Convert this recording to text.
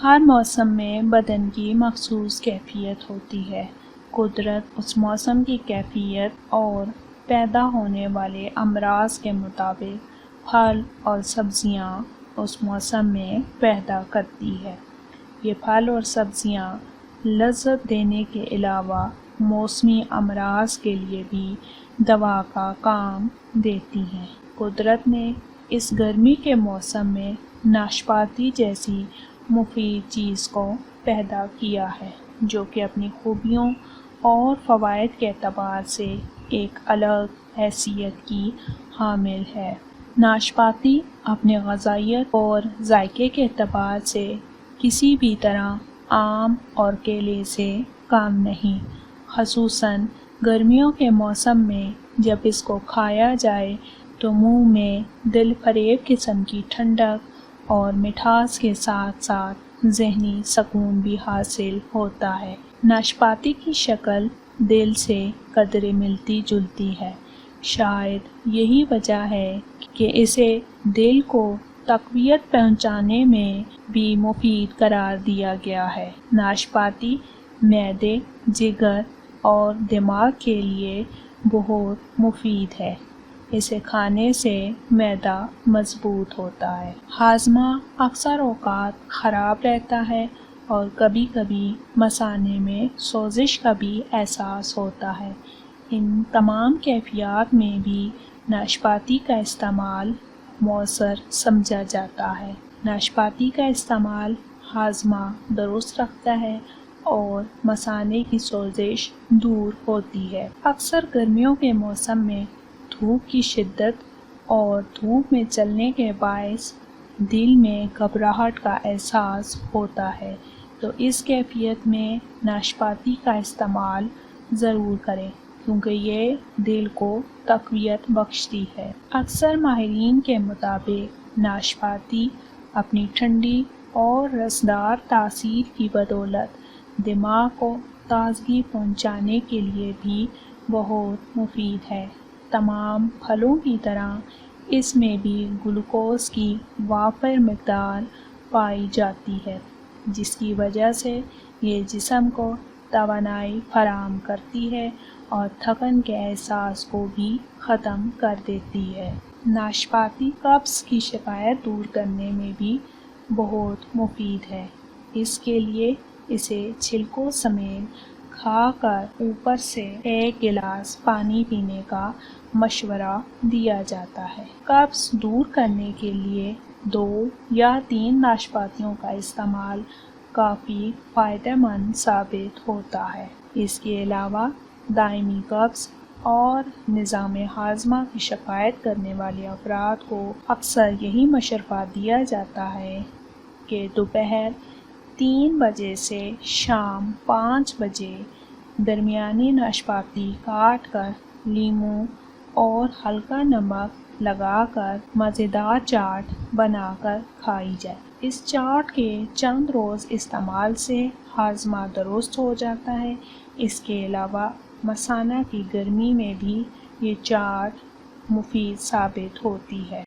ہر موسم میں بدن کی مخصوص کیفیت ہوتی ہے۔ قدرت اس موسم کی کیفیت اور پیدا ہونے والے امراض کے مطابق پھل اور سبزیاں اس موسم میں پیدا کرتی ہے۔ یہ پھل اور سبزیاں لذت دینے کے علاوہ موسمی امراض کے لیے بھی دوا کا کام دیتی ہیں۔ قدرت نے اس گرمی کے موسم میں ناشپاتی جیسی مفید چیز کو پیدا کیا ہے، جو کہ اپنی خوبیوں اور فوائد کے اعتبار سے ایک الگ حیثیت کی حامل ہے۔ ناشپاتی اپنے غذائیت اور ذائقے کے اعتبار سے کسی بھی طرح آم اور کیلے سے کم نہیں، خصوصاً گرمیوں کے موسم میں جب اس کو کھایا جائے تو منہ میں دل فریب قسم کی ٹھنڈک اور مٹھاس کے ساتھ ساتھ ذہنی سکون بھی حاصل ہوتا ہے۔ ناشپاتی کی شکل دل سے قدرے ملتی جلتی ہے۔ شاید یہی وجہ ہے کہ اسے دل کو تقویت پہنچانے میں بھی مفید قرار دیا گیا ہے۔ ناشپاتی معدے، جگر اور دماغ کے لیے بہت مفید ہے۔ اسے کھانے سے معدہ مضبوط ہوتا ہے۔ ہاضمہ اکثر اوقات خراب رہتا ہے اور کبھی کبھی مثانے میں سوزش کا بھی احساس ہوتا ہے۔ ان تمام کیفیات میں بھی ناشپاتی کا استعمال مؤثر سمجھا جاتا ہے۔ ناشپاتی کا استعمال ہاضمہ درست رکھتا ہے اور مثانے کی سوزش دور ہوتی ہے۔ اکثر گرمیوں کے موسم میں دھوپ کی شدت اور دھوپ میں چلنے کے باعث دل میں گھبراہٹ کا احساس ہوتا ہے، تو اس کیفیت میں ناشپاتی کا استعمال ضرور کریں کیونکہ یہ دل کو تقویت بخشتی ہے۔ اکثر ماہرین کے مطابق ناشپاتی اپنی ٹھنڈی اور رسدار تاثیر کی بدولت دماغ کو تازگی پہنچانے کے لیے بھی بہت مفید ہے۔ تمام پھلوں کی طرح اس میں بھی گلوکوز کی وافر مقدار پائی جاتی ہے، جس کی وجہ سے یہ جسم کو توانائی فراہم کرتی ہے اور تھکن کے احساس کو بھی ختم کر دیتی ہے۔ ناشپاتی قبض کی شکایت دور کرنے میں بھی بہت مفید ہے۔ اس کے لیے اسے چھلکوں سمیت کھا کر اوپر سے 1 گلاس پانی پینے کا مشورہ دیا جاتا ہے۔ قبض دور کرنے کے لیے 2 یا 3 ناشپاتیوں کا استعمال کافی فائدہ مند ثابت ہوتا ہے۔ اس کے علاوہ دائمی قبض اور نظام ہاضمہ کی شکایت کرنے والے افراد کو اکثر یہی مشورہ دیا جاتا ہے کہ دوپہر 3 بجے سے شام 5 بجے درمیانی ناشپاتی کاٹ کر لیموں اور ہلکا نمک لگا کر مزیدار چاٹ بنا کر کھائی جائے۔ اس چاٹ کے چند روز استعمال سے ہاضمہ درست ہو جاتا ہے۔ اس کے علاوہ مثانہ کی گرمی میں بھی یہ چاٹ مفید ثابت ہوتی ہے۔